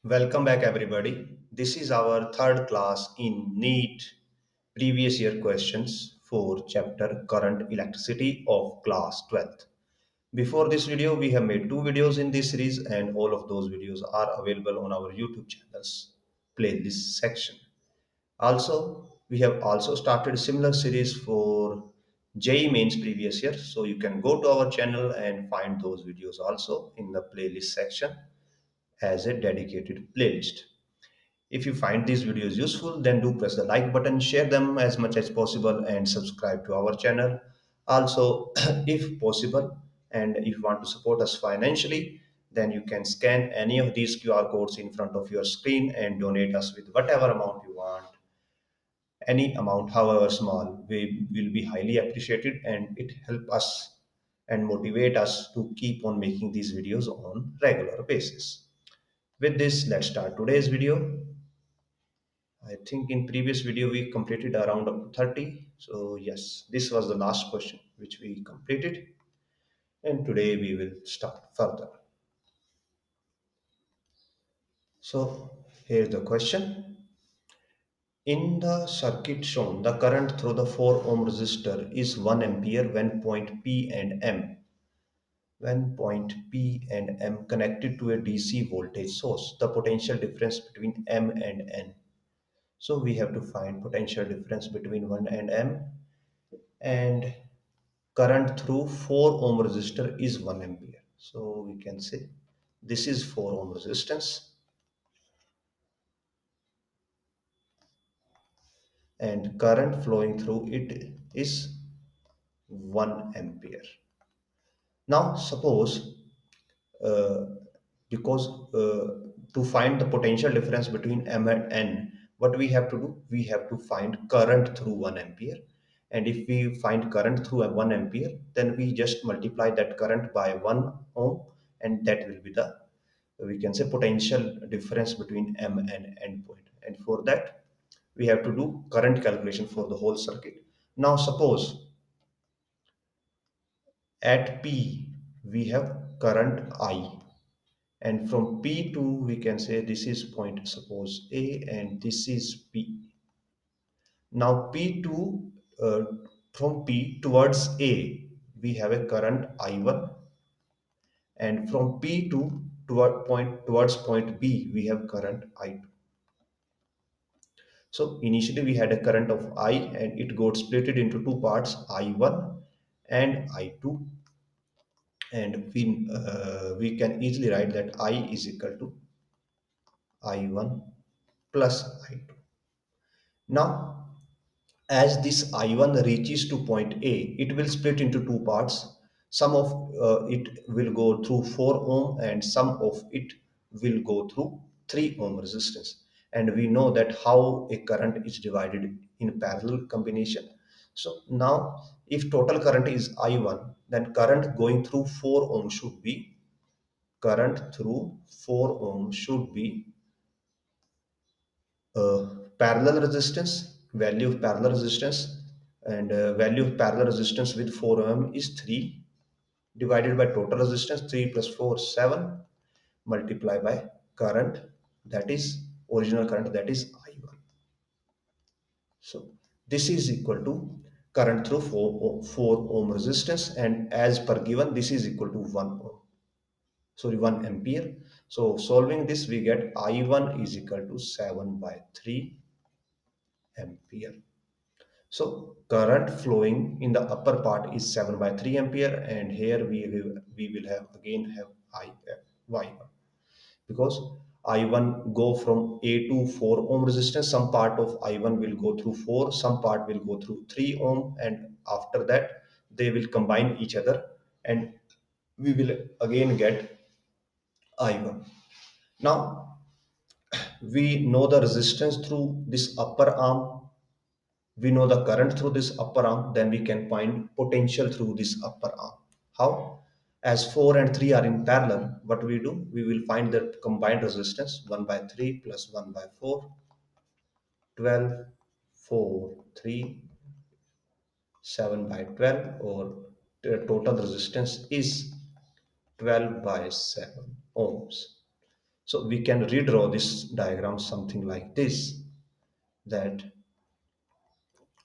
Welcome back, everybody. This is our third class in NEET previous year questions for chapter Current Electricity of class 12th. Before this video, we have made two videos in this series, and all of those videos are available on our YouTube channel's playlist section. Also, we have also started similar series for jeemains previous year, so you can go to our channel and find those videos also in the playlist section as a dedicated playlist. If you find these videos useful, then do press the like button, share them as much as possible, and subscribe to our channel. Also, if possible, and if you want to support us financially, then you can scan any of these QR codes in front of your screen and donate us with whatever amount you want. Any amount, however small, we will be highly appreciated, and it help us and motivate us to keep on making these videos on regular basis. With this, let's start today's video. I think in previous video we completed around up to 30. So yes, this was the last question which we completed, and today we will start further. So here's the question. In the circuit shown, the current through the 4 ohm resistor is 1 ampere when point P and M connected to a DC voltage source. The potential difference between M and N. So we have to find potential difference between 1 and M, and current through 4 ohm resistor is 1 ampere. So we can say this is 4 ohm resistance, and current flowing through it is 1 ampere. Now suppose uh, because to find the potential difference between M and N, what we have to do? We have to find current through 1 ampere. And if we find current through a 1 ampere, then we just multiply that current by 1 ohm, and that will be the, we can say, potential difference between M and N point. And for that, we have to do current calculation for the whole circuit. Now suppose at P we have current I, and from P to, we can say, this is point, suppose A, and this is P. Now P2, from P towards A we have a current I1, and from P2 towards point B we have current I2. So initially we had a current of I, and it got split into two parts, I1 and I2, and we can easily write that I is equal to I1 plus I2. Now, as this I1 reaches to point A, it will split into two parts. Some of it will go through 4 ohm, and some of it will go through 3 ohm resistance. And we know that how a current is divided in parallel combination. So now, if total current is I1, then current going through 4 ohm should be, current through 4 ohm should be parallel resistance, value of parallel resistance, and value of parallel resistance with 4 ohm is 3, divided by total resistance, 3 plus 4 7, multiply by current, that is original current, that is I1. So this is equal to current through 4 ohm resistance, and as per given, this is equal to 1 ohm, sorry, 1 ampere. So solving this, we get I1 is equal to 7 by 3 ampere. So current flowing in the upper part is 7 by 3 ampere, and here we will have again have Y1, because I1 go from A to 4 ohm resistance. Some part of I1 will go through 4, some part will go through 3 ohm, and after that they will combine each other, and we will again get I1. Now we know the resistance through this upper arm, we know the current through this upper arm, then we can find potential through this upper arm. How? As 4 and 3 are in parallel, what we do? We will find the combined resistance, 1 by 3 plus 1 by 4, 12, 4, 3, 7 by 12, or the total resistance is 12 by 7 ohms. So we can redraw this diagram something like this, that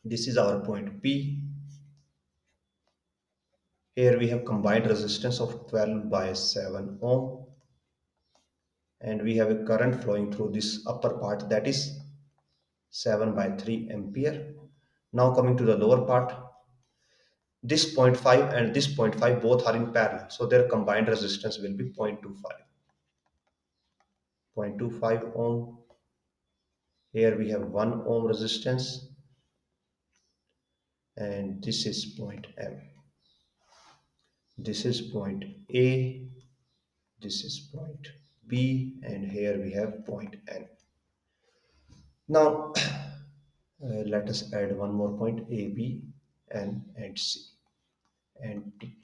this is our point P. Here we have combined resistance of 12 by 7 ohm, and we have a current flowing through this upper part, that is 7 by 3 ampere. Now coming to the lower part, this point 0.5 and this point 0.5 both are in parallel, so their combined resistance will be 0.25 ohm. Here we have 1 ohm resistance, and this is point M. This is point A, this is point B, and here we have point N. Now let us add one more point, A, B, N, and C, and T.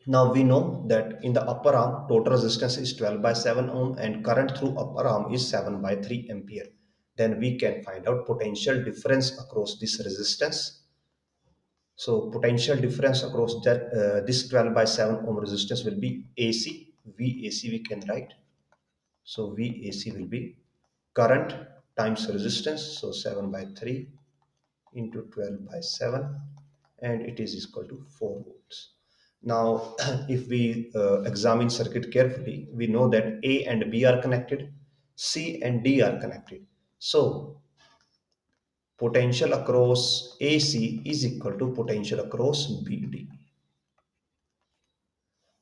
Now we know that in the upper arm total resistance is 12 by 7 ohm and current through upper arm is 7 by 3 ampere. Then we can find out potential difference across this resistance. So potential difference across that this 12 by 7 ohm resistance will be AC. VAC we can write. So VAC will be current times resistance. So 7 by 3 into 12 by 7, and it is equal to 4 volts. Now, if we examine circuit carefully, we know that A and B are connected, C and D are connected. So, potential across AC is equal to potential across BD.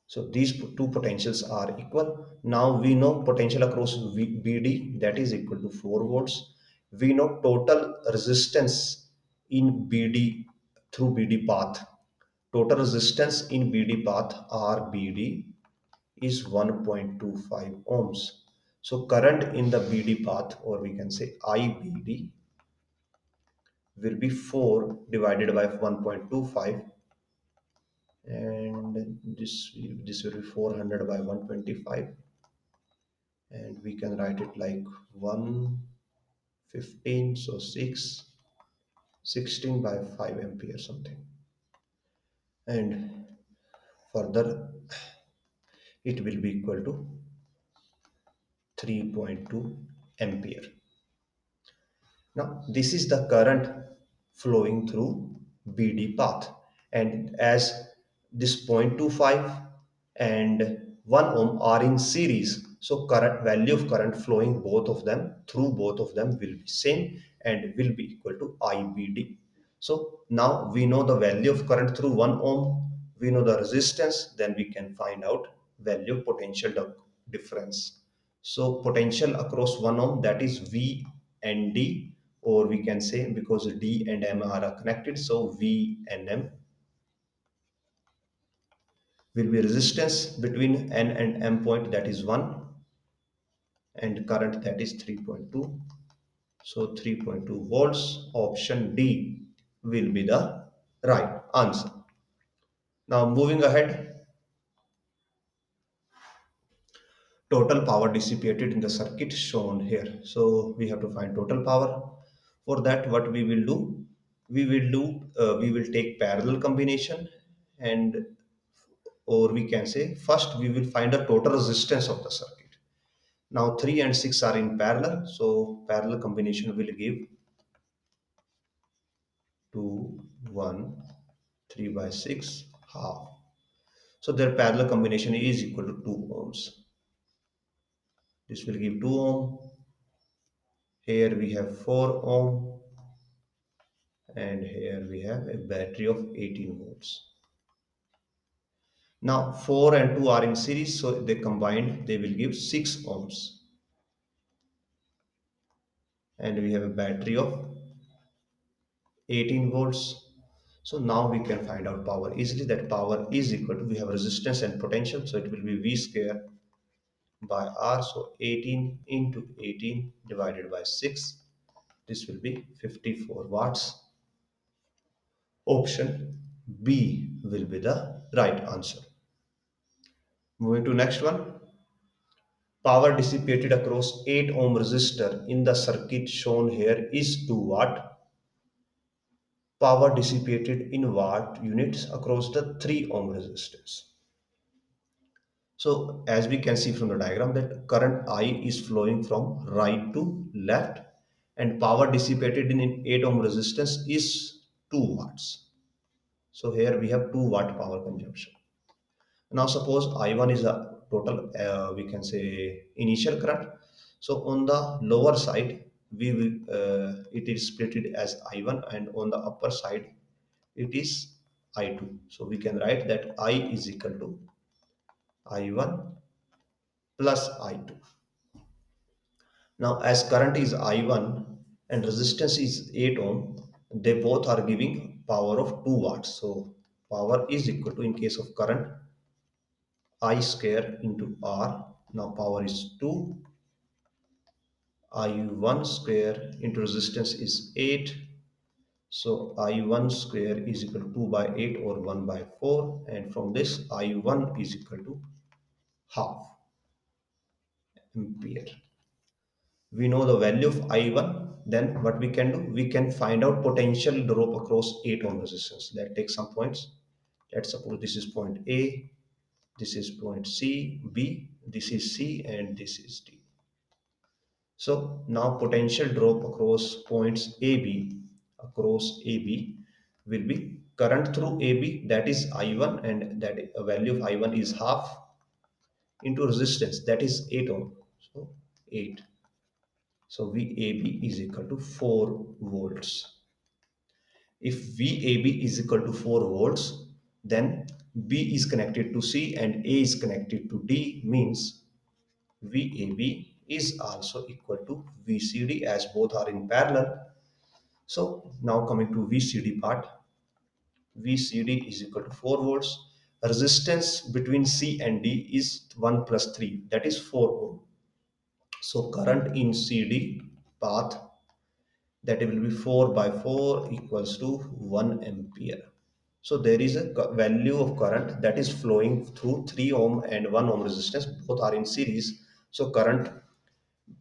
So, these two potentials are equal. Now, we know potential across BD, that is equal to 4 volts. We know total resistance in BD through BD path. Total resistance in BD path RBD is 1.25 ohms. So current in the BD path, or we can say IBD, will be 4 divided by 1.25, and this will be 400 by 125, and we can write it like 115, so 16 by 5 ampere something, and further it will be equal to 3.2 ampere. Now, this is the current flowing through BD path, and as this 0.25 and 1 ohm are in series, so current value of current flowing both of them through both of them will be same and will be equal to IBD. So now we know the value of current through 1 ohm, we know the resistance, then we can find out value of potential difference. So potential across 1 ohm, that is V and D, or we can say, because D and M are connected, so V and M will be resistance between N and M point, that is 1, and current, that is 3.2. So 3.2 volts. Option D will be the right answer. Now moving ahead, total power dissipated in the circuit shown here. So we have to find total power. For that, what we will do? We will take parallel combination, and or we can say first we will find the total resistance of the circuit. Now 3 and 6 are in parallel, so parallel combination will give 2, 1, 3 by 6, half. So their parallel combination is equal to 2 ohms. This will give 2 ohm. Here we have 4 ohm, and here we have a battery of 18 volts. Now 4 and 2 are in series, so they combined, they will give 6 ohms. And we have a battery of 18 volts. So now we can find out power easily. That power is equal to, we have resistance and potential, so it will be V square by R. So 18 into 18 divided by 6. This will be 54 watts. Option B will be the right answer. Moving to next one. Power dissipated across 8 ohm resistor in the circuit shown here is 2 watt. Power dissipated in watt units across the 3 ohm resistors. So as we can see from the diagram that current I is flowing from right to left and power dissipated in 8 ohm resistance is 2 watts. So here we have 2 watt power consumption. Now suppose I1 is a total we can say initial current. So on the lower side we will it is split it as I1 and on the upper side it is I2. So we can write that I is equal to I1 plus I2. Now as current is I1 and resistance is 8 ohm, they both are giving power of 2 watts. So power is equal to, in case of current, I square into R. Now power is 2. I1 square into resistance is 8. So I1 square is equal to 2 by 8 or 1 by 4. And from this I1 is equal to half ampere. We know the value of I1, then what we can do, we can find out potential drop across 8 ohm resistance. That takes some points. Let's suppose this is point A, this is point C, B, this is C, and this is D. So now potential drop across points AB will be current through AB, that is I1, and that value of I1 is half, into resistance, that is 8 ohm. So 8. So VAB is equal to 4 volts. If VAB is equal to 4 volts, then B is connected to C and A is connected to D, means VAB is also equal to VCD, as both are in parallel. So now coming to VCD part, VCD is equal to 4 volts. Resistance between C and D is 1 plus 3, that is 4 ohm. So current in CD path, that will be 4 by 4 equals to 1 ampere. So there is a value of current that is flowing through 3 ohm and 1 ohm resistance, both are in series. So current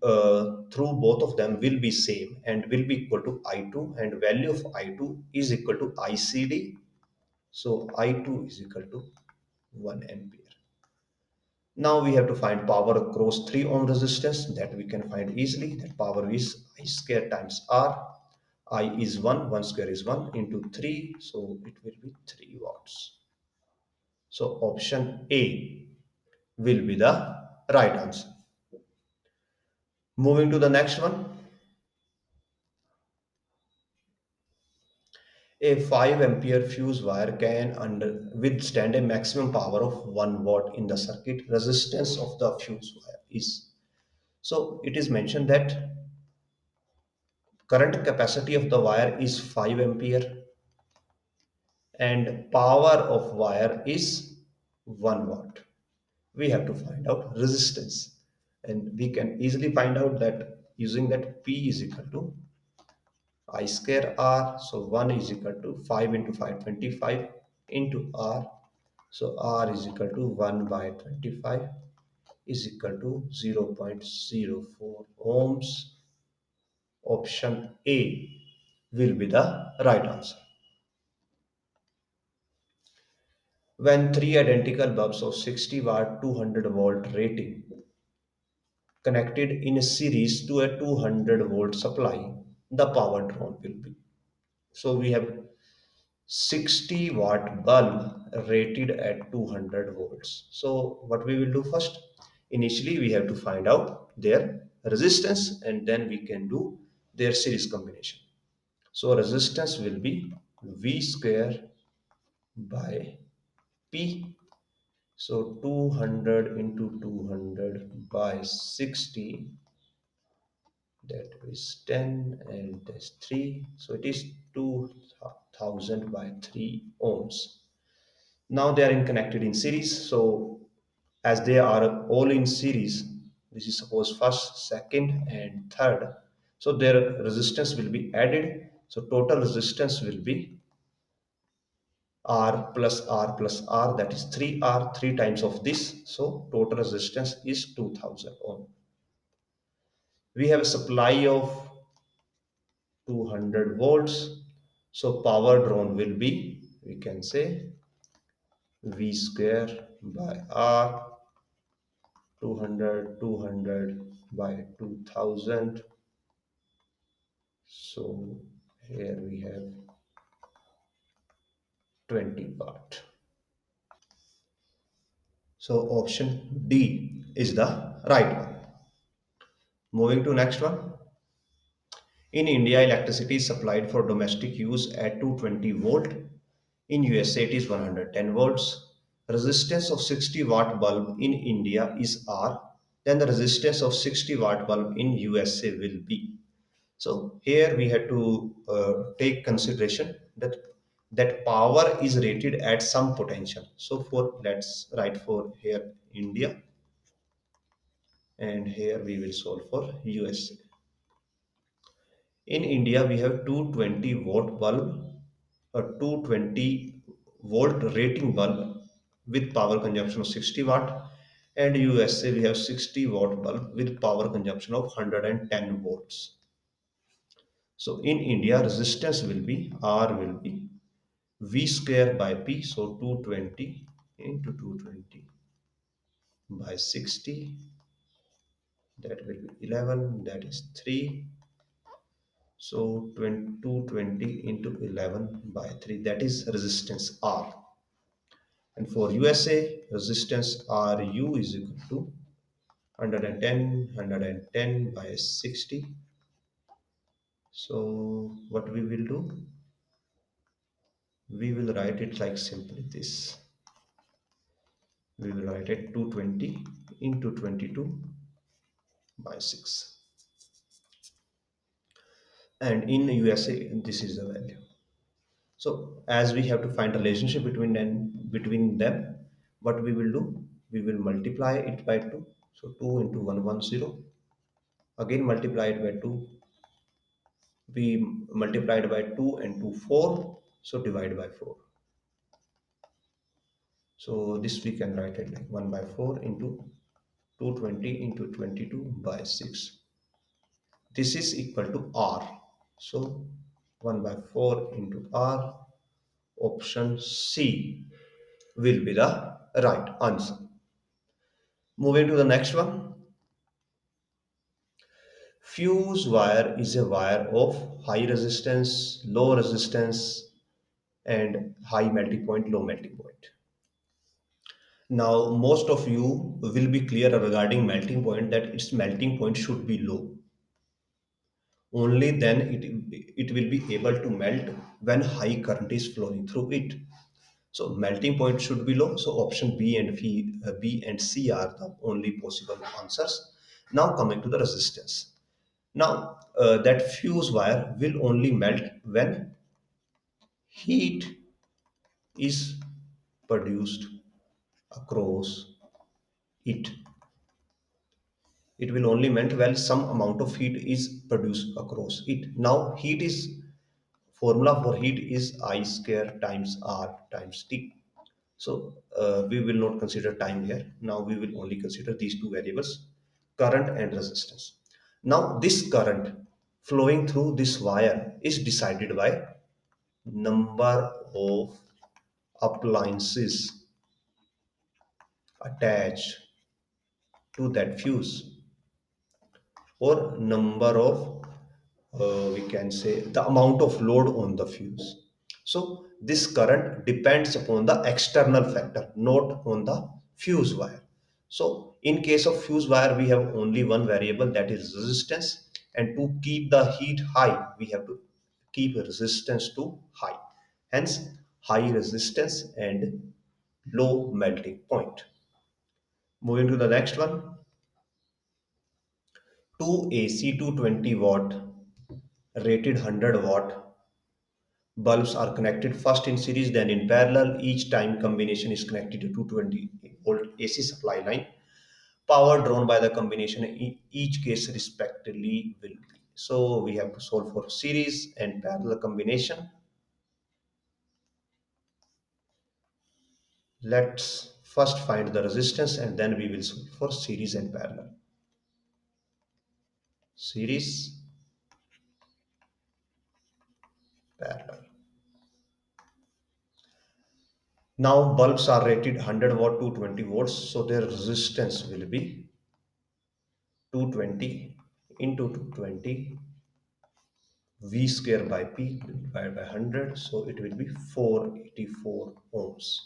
through both of them will be same and will be equal to I2, and value of I2 is equal to ICD. So I2 is equal to 1 ampere. Now we have to find power across 3 ohm resistance, that we can find easily. That power is I square times R. I is 1, 1 square is 1 into 3, so it will be 3 watts. So option A will be the right answer. Moving to the next one. A 5 ampere fuse wire can withstand a maximum power of 1 watt in the circuit resistance of the fuse wire is. So it is mentioned that current capacity of the wire is 5 ampere and power of wire is 1 watt. We have to find out resistance, and we can easily find out that using that P is equal to I square R. So 1 is equal to 5 into 5, 25 into R. So R is equal to 1 by 25 is equal to 0.04 ohms. Option A will be the right answer. When three identical bulbs of 60 watt 200 volt rating connected in a series to a 200 volt supply, the power drawn will be. So we have 60 watt bulb rated at 200 volts. So what we will do first, initially we have to find out their resistance and then we can do their series combination. So resistance will be V square by P. So 200 into 200 by 60, that is 10 and that's 3. So it is 2000 by 3 ohms. Now they are connected in series. So as they are all in series, this is suppose first, second and third. So their resistance will be added. So total resistance will be R plus R plus R, that is 3R, 3 times of this. So total resistance is 2000 ohm. We have a supply of 200 volts. So power drawn will be, we can say, V square by R 200, 200 by 2000. So here we have 20 watt. So option D is the right one. Moving to next one. In India, electricity is supplied for domestic use at 220 volt. In USA, it is 110 volts. Resistance of 60 watt bulb in India is R. Then the resistance of 60 watt bulb in USA will be. So here we have to take consideration that power is rated at some potential. So for let's write for here India, and here we will solve for USA. In India, we have 220 watt bulb, a 220 volt rating bulb with power consumption of 60 watt, and USA we have 60 watt bulb with power consumption of 110 volts. So in India, resistance will be R will be V square by P. So 220 into 220 by 60, that will be 11, that is 3. So 220 into 11 by 3, that is resistance R. And for USA, resistance RU is equal to 110 by 60. So what we will do? We will write it like simply this. We will write it 220 into 22 by 6. And in USA, this is the value. So as we have to find a relationship between them, what we will do? We will multiply it by 2. So 2 into 110. Again multiply it by 2. We multiplied by 2 and 2 4. So divide by 4. So this we can write it like 1 by 4 into 220 into 22 by 6. This is equal to R. So 1 by 4 into R. Option C will be the right answer. Moving to the next one. Fuse wire is a wire of high resistance, low resistance, and high melting point, low melting point. Now, most of you will be clear regarding melting point that its melting point should be low. Only then it will be able to melt when high current is flowing through it. So melting point should be low. So option B and C are the only possible answers. Now coming to the resistance. Now that fuse wire will only melt when heat is produced across it. It will only melt when some amount of heat is produced across it. Now heat is formula for heat is I square times R times T. So we will not consider time here. Now we will only consider these two variables, current and resistance. Now this current flowing through this wire is decided by number of appliances attached to that fuse, or number of we can say the amount of load on the fuse. So this current depends upon the external factor, not on the fuse wire. So in case of fuse wire, we have only one variable, that is resistance, and to keep the heat high we have to keep resistance to high, hence high resistance and low melting point. Moving to the next one. Two AC 220 watt rated 100 watt bulbs are connected first in series, then in parallel. Each time combination is connected to 220 volt AC supply line. Power drawn by the combination in each case respectively will be. So we have to solve for series and parallel combination. Let's first find the resistance and then we will solve for series and parallel. Series, parallel. Now bulbs are rated 100 watt to 20 volts, so their resistance will be 220 into 220 V square by P divided by 100, so it will be 484 ohms.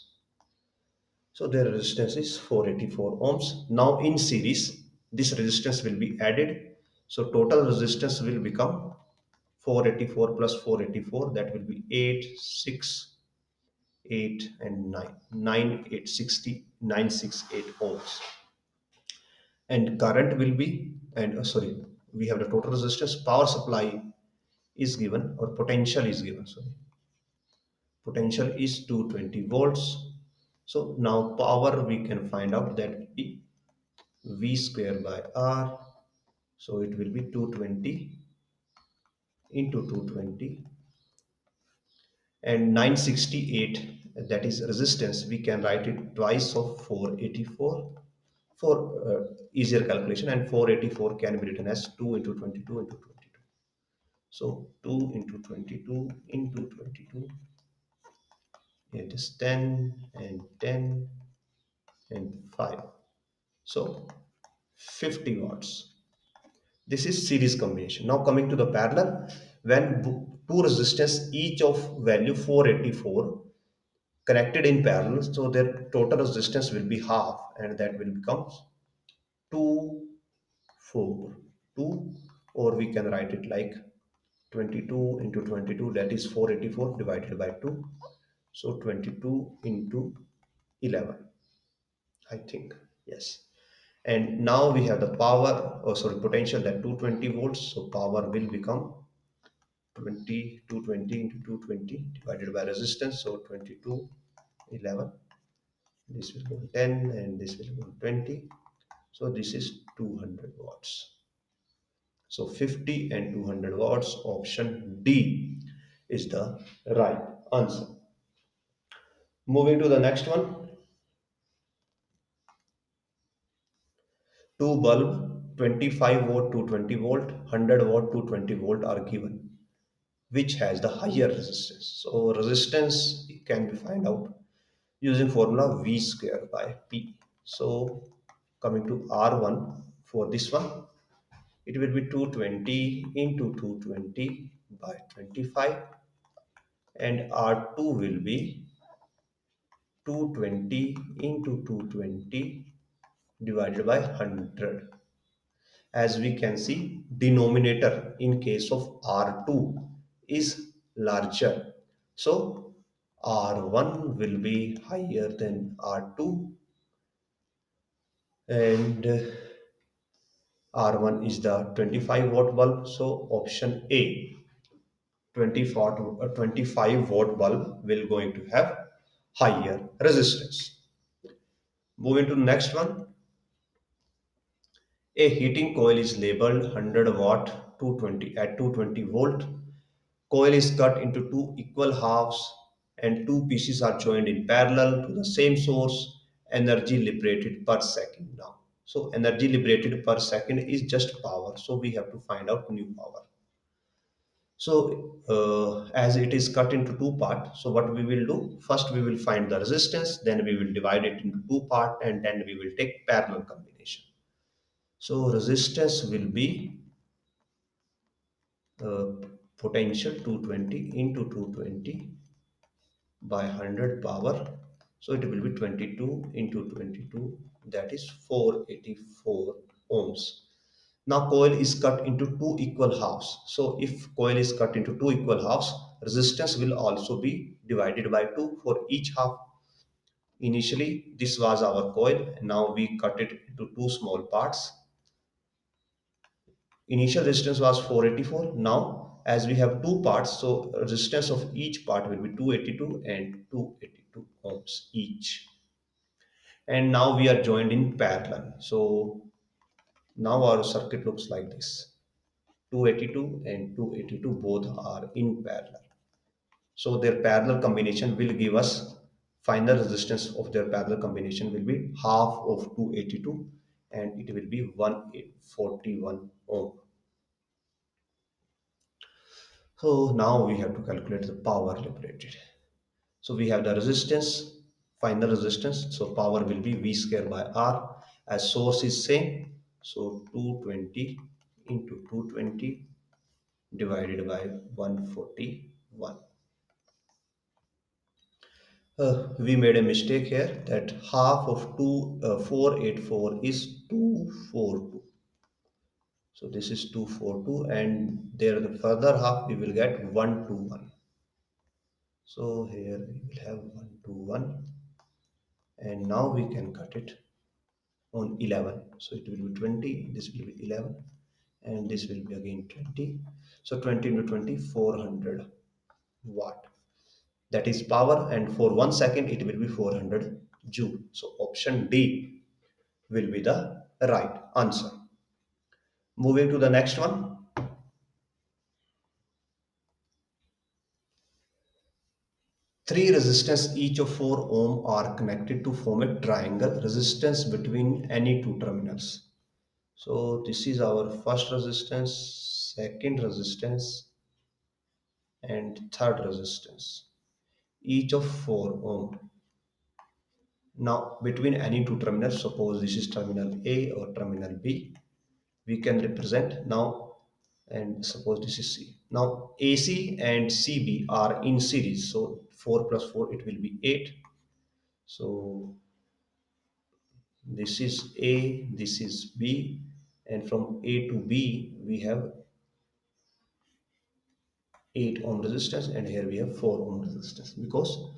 So their resistance is 484 ohms. Now in series, this resistance will be added. So total resistance will become 484 plus 484, that will be 8, 6, 8 and 9. 9, 8, 60, 968 ohms. And current will be, and sorry, we have the total resistance, power supply is given, or potential is given, sorry. Potential is 220 volts. So now power we can find out, that will be V square by R. So it will be 220 into 220, and 968, that is resistance, we can write it twice of 484 for easier calculation, and 484 can be written as 2 into 22 into 22. So 2 into 22 into 22, it is 10 and 10 and 5. So 50 watts. This is series combination. Now coming to the parallel, when two resistors each of value 484 connected in parallel, so their total resistance will be half, and that will become 2 4 2, or we can write it like 22 into 22, that is 484 divided by 2, so 22 into 11, I think, yes. And now we have the power, oh sorry, potential, that 220 volts, so power will become 220 into 220 divided by resistance, so 22 11, this will go 10 and this will go 20, so this is 200 watts. So 50 and 200 watts, option D is the right answer. Moving to the next one, two bulb 25 watt to 20 volt, 100 watt to 20 volt are given, which has the higher resistance. So resistance can be find out using formula V square by P. So coming to R1, for this one, it will be 220 into 220 by 25, and R2 will be 220 into 220 divided by 100. As we can see, denominator in case of R2 is larger. So R1 will be higher than R2, and R1 is the 25 watt bulb. So option A, 25 watt bulb will going to have higher resistance. Moving to the next one, a heating coil is labeled 100 watt 220 at 220 volt. Coil is cut into two equal halves and two pieces are joined in parallel to the same source. Energy liberated per second now. So energy liberated per second is just power. So we have to find out new power. So as it is cut into two parts, so what we will do, first we will find the resistance, then we will divide it into two parts, and then we will take parallel combination. So resistance will be uh, potential 220 into 220 by 100 power. So it will be 22 into 22, that is 484 ohms. Now coil is cut into two equal halves. So if coil is cut into two equal halves, resistance will also be divided by 2 for each half. Initially this was our coil, now we cut it into two small parts. Initial resistance was 484. Now as we have two parts, so resistance of each part will be 282 and 282 ohms each. And now we are joined in parallel. So now our circuit looks like this. 282 and 282 both are in parallel. So their parallel combination will give us, final resistance of their parallel combination will be half of 282, and it will be 141 ohm. So now we have to calculate the power liberated. So we have the resistance. final resistance. So power will be V square by R, as source is same. So 220 into 220 divided by 141. We made a mistake here, that half of 484 is 242. So this is 242, and there the further half we will get 121. So here we will have 121, and now we can cut it on 11. So it will be 20, this will be 11, and this will be again 20. So 20 into 20, 400 watt. That is power, and for 1 second it will be 400 joule. So option D will be the right answer. Moving to the next one. Three resistors each of 4 ohm are connected to form a triangle resistance between any two terminals. So this is our first resistance, second resistance, and third resistance, each of 4 ohm. Now between any two terminals, suppose this is terminal A or terminal B, we can represent now, and suppose this is C. Now AC and CB are in series, so 4 plus 4 it will be 8. So this is A, this is B, and from A to B we have 8 ohm resistance, and here we have 4 ohm resistance, because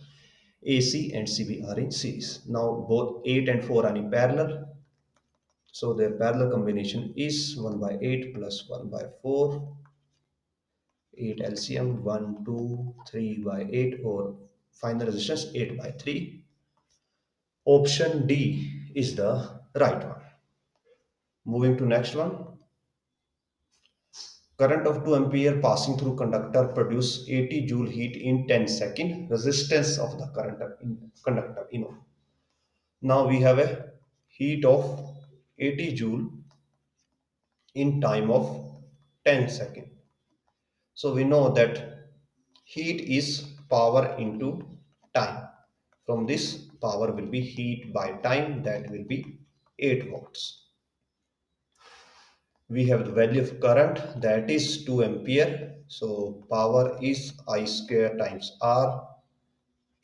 AC and CB are in series. Now both 8 and 4 are in parallel, so their parallel combination is 1 by 8 plus 1 by 4, 8 LCM, 1, 2, 3 by 8, or final resistance 8 by 3. Option D is the right one. Moving to next one. Current of 2 ampere passing through conductor produce 80 joule heat in 10 seconds. Resistance of the current in conductor, Now we have a heat of 80 joule in time of 10 seconds. So we know that heat is power into time. From this, power will be heat by time, that will be 8 volts. We have the value of current, that is 2 ampere. So power is I square times R.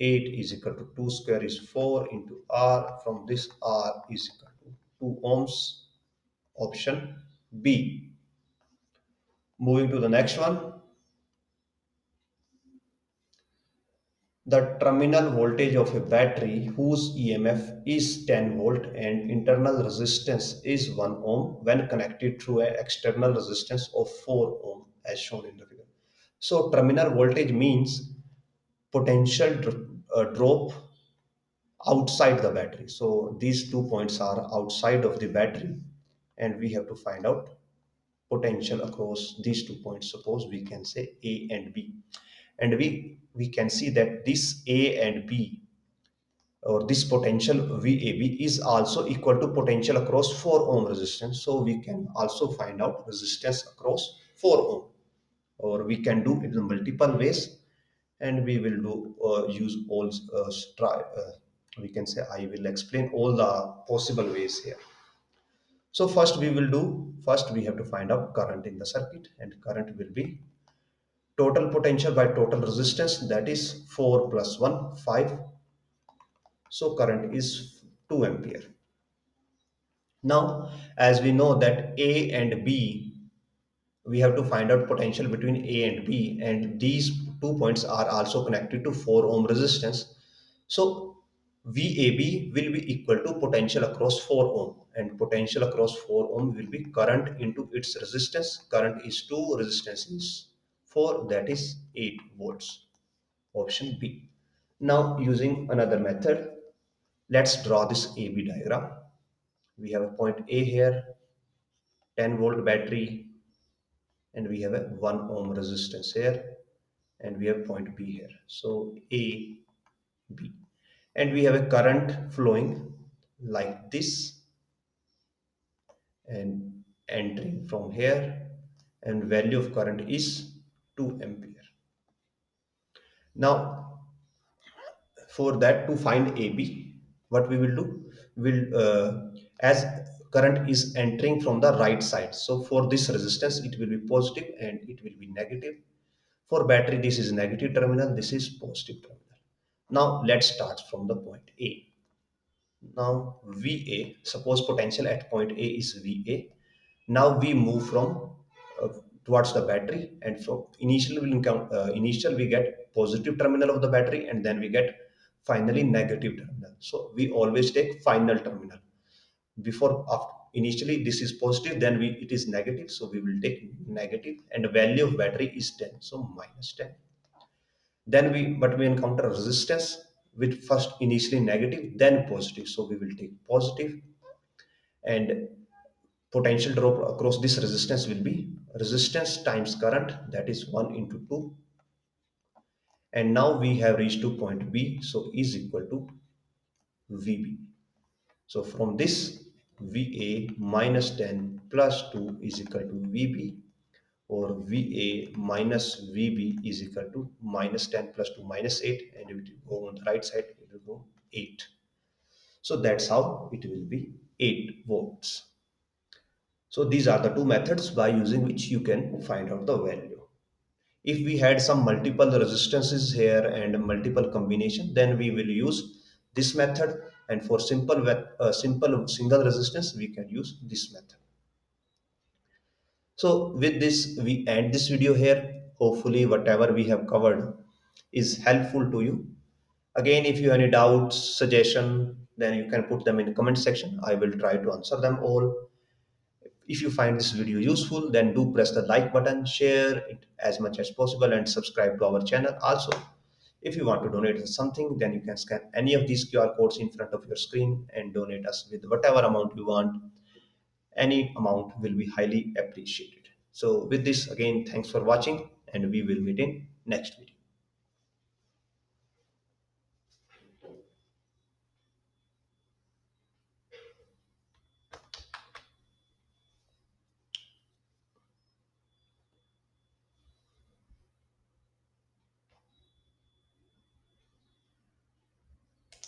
8 is equal to 2 square is 4 into R. From this, R is equal to 2 ohms. Option B. Moving to the next one. The terminal voltage of a battery whose EMF is 10 volt and internal resistance is 1 ohm when connected through an external resistance of 4 ohm, as shown in the figure. So terminal voltage means potential drop outside the battery. So these 2 points are outside of the battery, and we have to find out potential across these 2 points. Suppose we can say A and B, and we can see that this A and B, or this potential VAB, is also equal to potential across 4 ohm resistance. So we can also find out resistance across 4 ohm, or we can do it in multiple ways, and we will do use all we can say I will explain all the possible ways here. So first we have to find out current in the circuit, and current will be total potential by total resistance, that is 4 plus 1, 5. So current is 2 ampere. Now as we know that A and B, we have to find out potential between A and B, and these 2 points are also connected to 4 ohm resistance. So VAB will be equal to potential across 4 ohm, and potential across 4 ohm will be current into its resistance. Current is 2, resistance is 4, that is 8 volts. Option B. Now using another method, let's draw this AB diagram. We have a point A here, 10-volt battery, and we have a 1 ohm resistance here, and we have point B here. So A, B, and we have a current flowing like this and entering from here, and value of current is 2 ampere. Now For that, to find AB, what we will do, will as current is entering from the right side, so for this resistance it will be positive and it will be negative. For battery, this is negative terminal, this is positive terminal. Now let's start from the point A. Now VA, suppose potential at point A is VA. Now we move from towards the battery, and from initially we encounter initial we get positive terminal of the battery, and then we get finally negative terminal. So we always take final terminal before. After initially this is positive, then it is negative, so we will take negative, and the value of battery is 10, so minus 10. Then we encounter resistance with first initially negative, then positive, so we will take positive, and potential drop across this resistance will be resistance times current, that is 1 into 2. And now we have reached to point B, so is equal to VB. So from this, VA minus 10 plus 2 is equal to VB, or VA minus VB is equal to minus 10 plus 2 minus 8, and it will go on the right side, it will go 8. So that's how it will be 8 volts. So these are the two methods by using which you can find out the value. If we had some multiple resistances here and multiple combination, then we will use this method, and for simple single resistance we can use this method. So with this we end this video here. Hopefully whatever we have covered is helpful to you. Again, if you have any doubts, suggestion, then you can put them in the comment section. I will try to answer them all. If you find this video useful, then do press the like button, share it as much as possible, and subscribe to our channel. Also, if you want to donate us something, then you can scan any of these QR codes in front of your screen and donate us with whatever amount you want. Any amount will be highly appreciated. So with this, again, thanks for watching, and we will meet in next video.